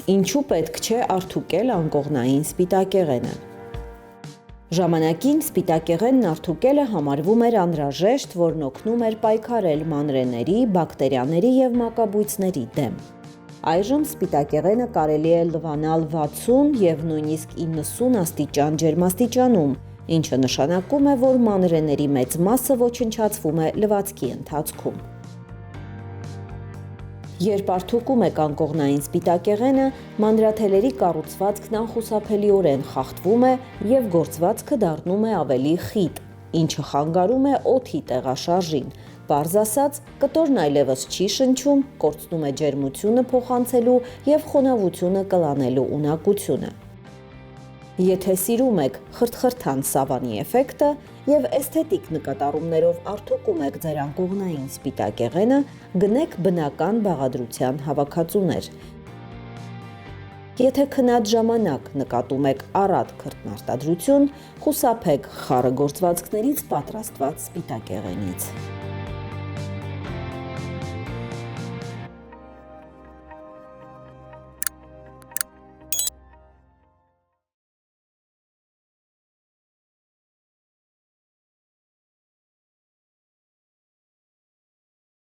Ինչու պետք չէ արդուկել անկողնային սպիտակեղենը։ Ժամանակին սպիտակեղենն արդուկելը համարվում էր անհրաժեշտ, որն օգնում էր պայքարել մանրեների, բակտերիաների և մակաբույծների դեմ։ Այժմ սպիտակեղենը կարելի է լվանալ 60 և նույնիսկ 90 աստիճան ջերմաստիճանում, ինչը նշանակում է, որ մանրեների մեծ մասը ոչնչացվում է լվացքի ընթացքում։ Երբ արդուկում եք անկողնային սպիտակեղենը, մանրաթելերի կառուցվածքն անխուսափելիորեն խախտվում է և գործվածքը դառնում է ավելի խիտ, ինչը խանգարում է օդի տեղաշարժին։ Պարզ ասած, կտորն այլևս չի շնչում, կորցնում է ջերմությունը փոխանցելու և խոնավությունը կլանելու ունակությունը։ Եթե սիրում եք խրթխրթան սավանի էֆեկտը և էսթետիկ նկատառումներով արդուկում եք ձեր անկողնային սպիտակեղենը, գնեք բնական բաղադրության հավաքածուներ։ Եթե քնած ժամանակ նկատում եք առատ քրտնարտադրություն, խուսափեք խառը գործվածքներից պատրաստված սպիտակեղենից։